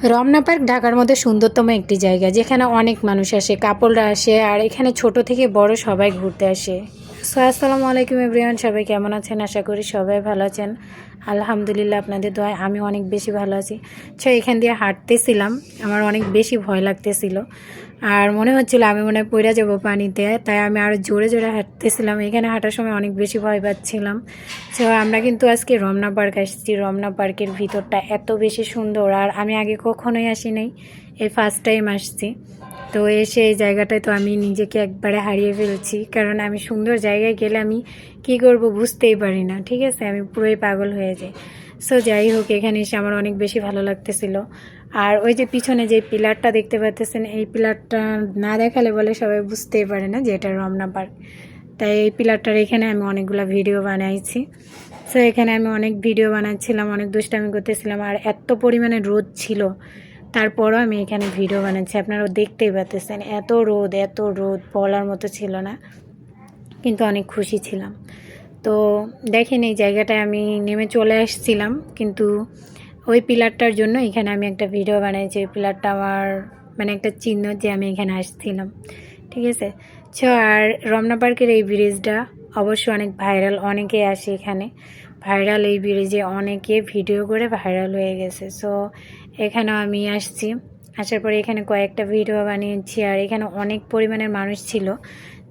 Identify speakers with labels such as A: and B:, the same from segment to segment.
A: Ramna park ঢাকার মধ্যে সুন্দরতম একটি জায়গা, যেখানে অনেক মানুষ আসে, কাপলরা আসে, আর এখানে ছোট থেকে বড় সবাই ঘুরতে আসে। সো আসসালামু আলাইকুম এভরিওয়ান, সবাই কেমন আছেন? আশা করি সবাই ভালো আছেন। আলহামদুলিল্লাহ, আপনাদের দোয়ায় আমি অনেক বেশি ভালো আছি। এখান দিয়ে হাঁটতেছিলাম, আমার অনেক বেশি ভয় লাগতেছিল, আর মনে হচ্ছিল আমি মনে হয় পড়ে যাবো পানিতে, তাই আমি আরও জোরে জোরে হাঁটতেছিলাম। এখানে হাঁটার সময় অনেক বেশি ভয় পাচ্ছিলাম। আমরা কিন্তু আজকে রমনা পার্ক আসছি। রমনা পার্কের ভিতরটা এত বেশি সুন্দর, আর আমি আগে কখনোই আসি নাই, এই ফার্স্ট টাইম আসছি। তো এসে এই জায়গাটায় তো আমি নিজেকে একবারে হারিয়ে ফেলছি, কারণ আমি সুন্দর জায়গায় গেলে আমি কী করব বুঝতেই পারি না, ঠিক আছে, আমি পুরোই পাগল হয়ে যাই। সো যাই হোক, এখানে এসে আমার অনেক বেশি ভালো লাগতেছিল। আর ওই যে পিছনে যে পিলারটা দেখতে পাচ্ছেন, এই পিলারটা না দেখালে বলে সবাই বুঝতেই পারে না যে এটা রমনা পার্ক। তাই এই পিলারটার এখানে আমি অনেকগুলো ভিডিও বানাইছি। সো এখানে আমি অনেক ভিডিও বানাচ্ছিলাম, অনেক দুষ্টামি করতেছিলাম, আর এত পরিমাণে রোদ ছিল, তারপরও আমি এখানে ভিডিও বানাচ্ছি। আপনারাও দেখতেই পাচ্ছেন, এত রোদ বলার মতো ছিল না, কিন্তু অনেক খুশি ছিলাম। তো দেখেন, এই জায়গাটায় আমি নেমে চলে আসছিলাম, কিন্তু ওই পিলারটার জন্য এখানে আমি একটা ভিডিও বানাইছি। ওই পিলারটা আমার মানে একটা চিহ্ন যে আমি এখানে আসছিলাম, ঠিক আছে। আর রমনা পার্কের এই ব্রিজটা অবশ্য অনেক ভাইরাল, অনেকে আসে এখানে। ভাইরাল এই ব্রিজে অনেকে ভিডিও করে ভাইরাল হয়ে গেছে। সো এখানেও আমি আসছি, আসার পরে এখানে কয়েকটা ভিডিও বানিয়েছি। আর এখানে অনেক পরিমাণের মানুষ ছিল,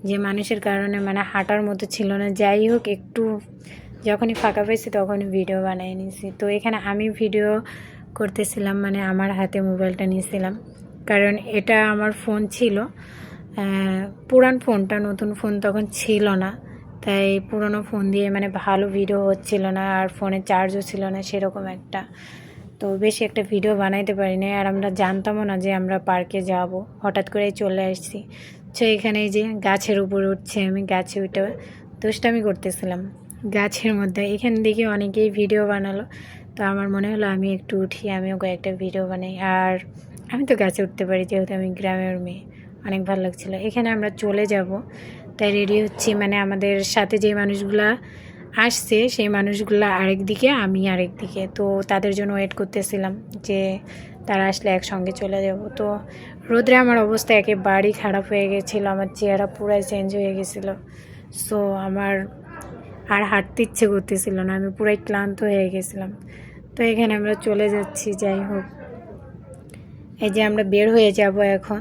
A: যে মানুষের কারণে মানে হাঁটার মতো ছিল না। যাই হোক, একটু যখনই ফাঁকা পেয়েছি তখনই ভিডিও বানিয়ে নিয়েছি। তো এখানে আমি ভিডিও করতেছিলাম, মানে আমার হাতে মোবাইলটা নিয়েছিলাম, কারণ এটা আমার ফোন ছিল, পুরান ফোনটা, নতুন ফোন তখন ছিল না। তাই পুরনো ফোন দিয়ে মানে ভালো ভিডিও হচ্ছিল না, আর ফোনে চার্জও ছিল না সেরকম একটা। তো বেশি একটা ভিডিও বানাইতে পারি না, আর আমরা জানতামও না যে আমরা পার্কে যাব, হঠাৎ করেই চলে আসছি। এখানে এই যে গাছের উপরে উঠছে, আমি গাছে উঠে দুষ্টামি করতেছিলাম গাছের মধ্যে। এখান থেকে অনেকেই ভিডিও বানালো, তো আমার মনে হলো আমি একটু উঠি, আমিও কয়েকটা ভিডিও বানাই। আর আমি তো গাছে উঠতে পারি, যেহেতু আমি গ্রামের মেয়ে, অনেক ভালো লাগছিলো। এখানে আমরা চলে যাব, তাই রেডি হচ্ছি। মানে আমাদের সাথে যে মানুষগুলা আসছে, সেই মানুষগুলো আরেক দিকে, আমি আরেক দিকে। তো তাদের জন্য ওয়েট করতেছিলাম যে তারা আসলে একসঙ্গে চলে যাব। তো রোদে আমার অবস্থা একেবারেই খারাপ হয়ে গেছিলো, আমার চেহারা পুরাই চেঞ্জ হয়ে গেছিলো। সো আমার আর হাঁটতে ইচ্ছে করতেছিল না, আমি পুরাই ক্লান্ত হয়ে গেছিলাম। তো এখানে আমরা চলে যাচ্ছি। যাই হোক, এই যে আমরা বের হয়ে যাব এখন।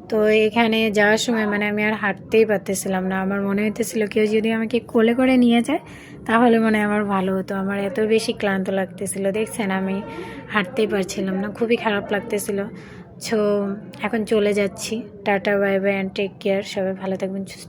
A: তো এখানে যাওয়ার সময় মানে আমি আর হাঁটতেই পারতেছিলাম না, আমার মনে হইতেছিল কেউ যদি আমাকে কোলে করে নিয়ে যায় তাহলে মনে হয় আমার ভালো হতো। আমার এত বেশি ক্লান্ত লাগতেছিল, দেখছেন আমি হাঁটতেই পারছিলাম না, খুবই খারাপ লাগতেছিল। এখন চলে যাচ্ছি। টাটা, bye bye and take care. সবাই ভালো থাকবেন, সুস্থ।